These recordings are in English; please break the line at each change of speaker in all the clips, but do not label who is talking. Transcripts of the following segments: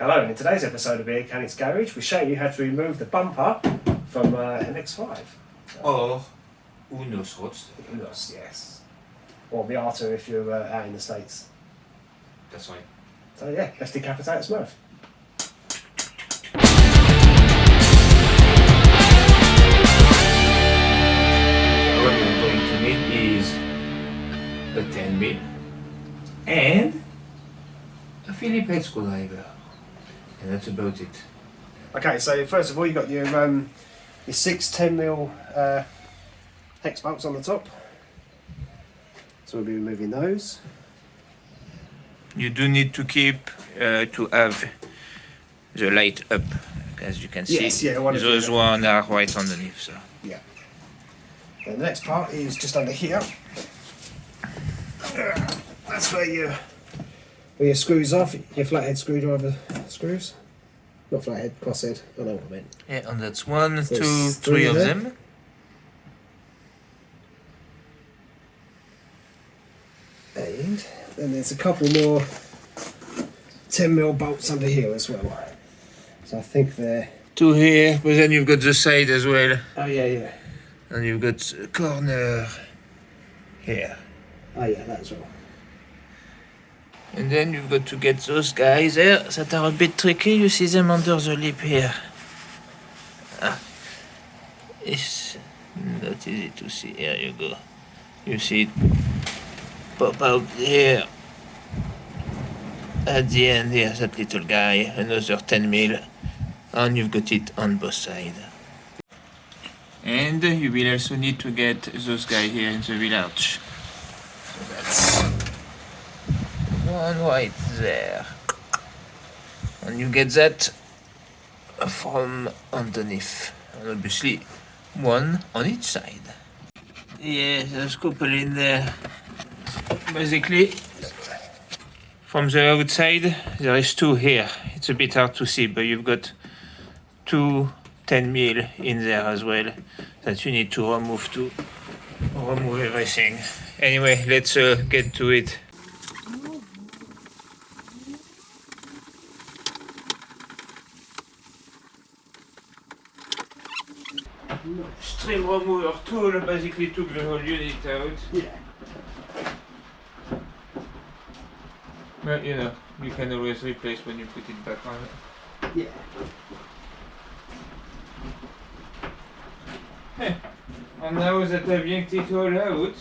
Hello, in today's episode of Beardchanics Garage, we show you how to remove the bumper from MX5.
Or Eunos Roadster.
Eunos, yes. Or Miata if you're out in the States.
That's right.
So yeah, let's decapitate a Smurf.
What you're going to need is a 10mm and a Phillips head screwdriver. And that's about it.
Okay, so first of all, you've got your 6 10mm hex bolts on the top. So we'll be removing those.
You do need to keep to have the light up, as you can see.
Yes, yeah,
those ones are right underneath. So.
Yeah. And the next part is just under here. That's where your screws off, your flathead screwdriver screws. Not flathead, crosshead, I know what I meant.
Yeah, and that's 1,
So
2, 3 of them.
And then there's a couple more 10mm bolts under here as well. So I think they're...
2 here, but then you've got the side as well.
Oh yeah, yeah.
And you've got a corner here.
Oh yeah, that as well.
And then you've got to get those guys there that are a bit tricky. You see them under the lip here. It's not easy to see. Here you go. You see it pop out here. At the end here, that little guy, another 10mm. And you've got it on both sides. And you will also need to get those guys here in the wheel arch. So that's one right there. And you get that from underneath. And obviously one on each side. Yeah, there's a couple in there. Basically, from the outside, there is 2 here. It's a bit hard to see, but you've got 2 10mm in there as well that you need to remove everything. Anyway, let's get to it. Stream remover tool basically took the whole unit out.
Yeah.
But you know, you can always replace when you put it back on.
Yeah.
And now that I've yanked it all out,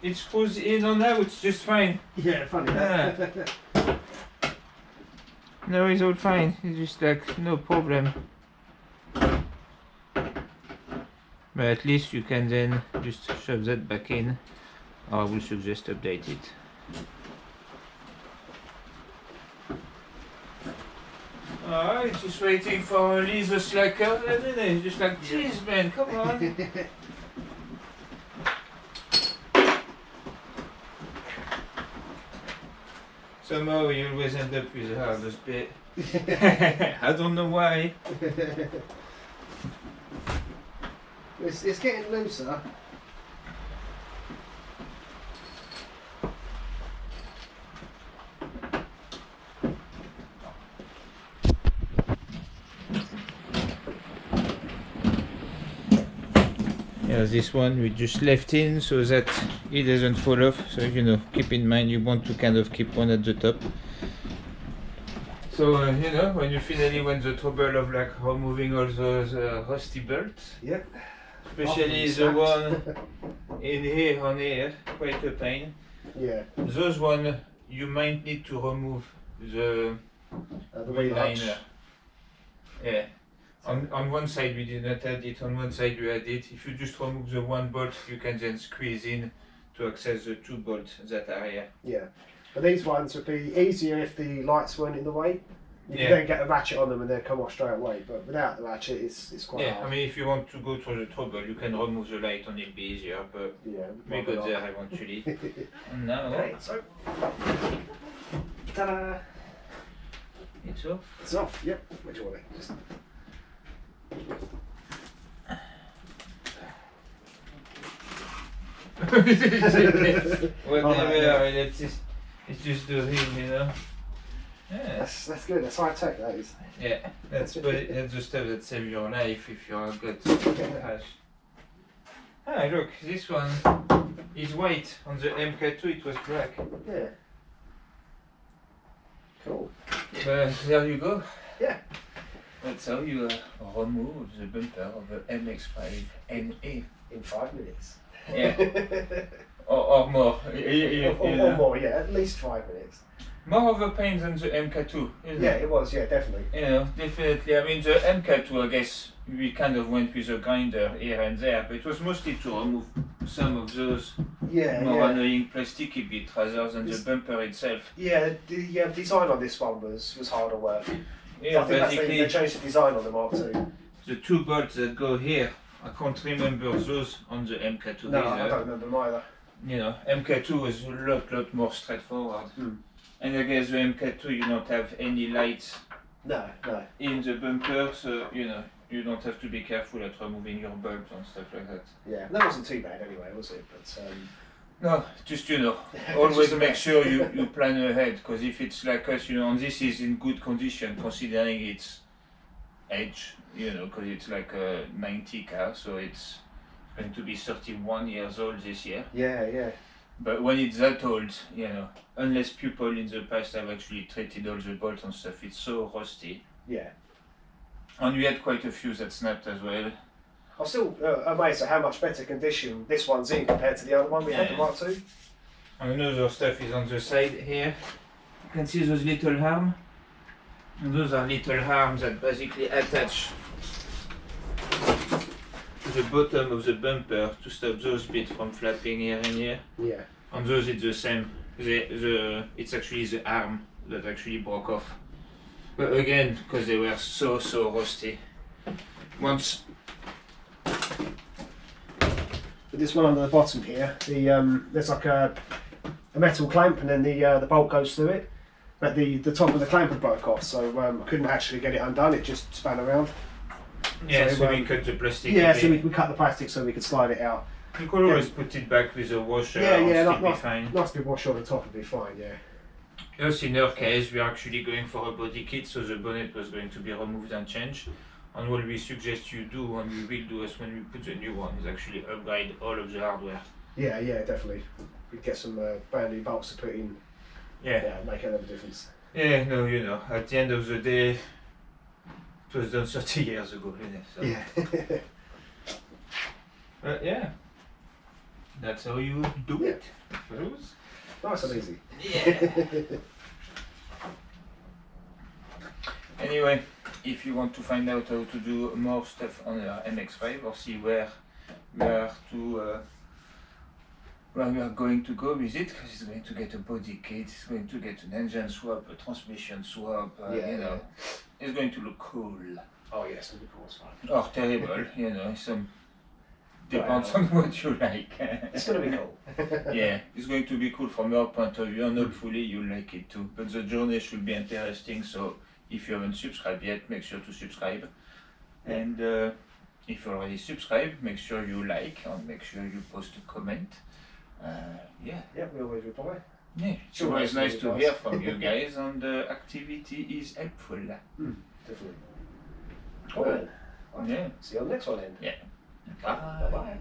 it screws in and out just fine.
Yeah, funny that.
No, it's all fine. It's just like no problem. But at least you can then just shove that back in, or I will suggest update it. Alright, just waiting for a laser slacker, isn't it? Just like, jeez man, come on. Somehow you always end up with the hardest bit. I don't know why.
It's getting looser.
Yeah, this one we just left in so that it doesn't fall off. So you know, keep in mind you want to kind of keep one at the top. So you know, when you finally went the trouble of like removing all those rusty bolts.
Yep.
Especially the one in here on here, quite a pain.
Yeah.
Those one you might need to remove the
wheel arch.
liner. Yeah. On one side we did not add it, on one side you add it. If you just remove the one bolt, you can then squeeze in to access the 2 bolts that are here.
Yeah. But these ones would be easier if the lights weren't in the way. You can then get a ratchet on them and they'll come off straight away. But without the ratchet, it's quite hard.
I mean, if you want to go through the trouble, you can remove the light and it'll be easier. But
yeah,
we got there eventually. And now,
okay, so ta-da!
It's off.
It's off. Yep. Which one? Just...
Whatever, it's just the real, you know. Yeah.
That's good. That's high tech. That is.
Yeah, that's the stuff that saves your life if you're a good crash. Ah, look, this one is white. On the MK2 it was black.
Yeah. Cool.
But there you go.
Yeah.
That's how you remove the bumper of the MX5 NA.
In 5 minutes.
Yeah. or more.
Or more, yeah, at least 5 minutes.
More of a pain than the MK2, isn't
Yeah,
it?
it was, yeah, definitely.
You know, definitely. I mean, the MK2, I guess, we kind of went with a grinder here and there, but it was mostly to remove some of those more annoying plasticky bits rather than the bumper itself.
Yeah, the design on this one was harder work.
Yeah,
I think
basically,
they changed the design on the Mark II.
the 2 bolts that go here, I can't remember those on the MK2
No,
either.
I don't remember them either.
You know, MK2 was a lot more straightforward. And I guess the MK2 you don't have any lights
No.
in the bumper, so you know, you don't have to be careful at removing your bulbs and stuff like that.
Yeah, that wasn't too bad anyway, was it? But
no, just you know, always
just
make sure you plan ahead, because if it's like us, you know, and this is in good condition considering its age, you know, because it's like a 90 car, so it's going to be 31 years old this year.
Yeah.
But when it's that old, you know, unless people in the past have actually treated all the bolts and stuff, it's so rusty.
Yeah. And
we had quite a few that snapped as well.
I'm still amazed at how much better condition this one's in compared to the other one we had, the Mark II.
And another stuff is on the side here. You can see those little arms. And those are little arms that basically attach to the bottom of the bumper to stop those bits from flapping here and here.
Yeah.
On those it's the same. It's actually the arm that actually broke off. But again, because they were so rusty. Once.
With this one under the bottom here, there's like a metal clamp, and then the bolt goes through it. But the top of the clamp had broke off, so I couldn't actually get it undone. It just span around.
Yeah, so we cut the plastic.
Yeah, so we cut the plastic so we could slide it out.
You could always put it back with a washer.
Yeah,
be fine.
Nice big wash on the top would be fine. Yeah.
Yes, in our case, we are actually going for a body kit, so the bonnet was going to be removed and changed. And what we suggest you do, and we will do, is when we put the new one, is actually upgrade all of the hardware.
Yeah, definitely. We'd get some brand new bolts to put in. Yeah, make a lot of difference.
Yeah, no, you know, at the end of the day, it was done 30 years ago, isn't it? So.
Yeah.
But yeah, that's how you do it. Fellows.
Nice and easy.
Yeah. Anyway, if you want to find out how to do more stuff on your MX5 or see where we are going to go with it, because it's going to get a body kit, it's going to get an engine swap, a transmission swap, you know, it's going to look cool.
Oh yes, it'll be cool as fun.
Or terrible, you know, some depends on what you like.
It's going to be cool.
Yeah, it's going to be cool from your point of view, and hopefully you'll like it too. But the journey should be interesting, so if you haven't subscribed yet, make sure to subscribe. And if you already subscribed, make sure you like and make sure you post a comment. Yeah,
we always reply.
Yeah, it's always nice to hear from you guys, and the activity is helpful.
Definitely. Cool.
Yeah.
See you on the next one then.
Yeah.
Bye. Bye.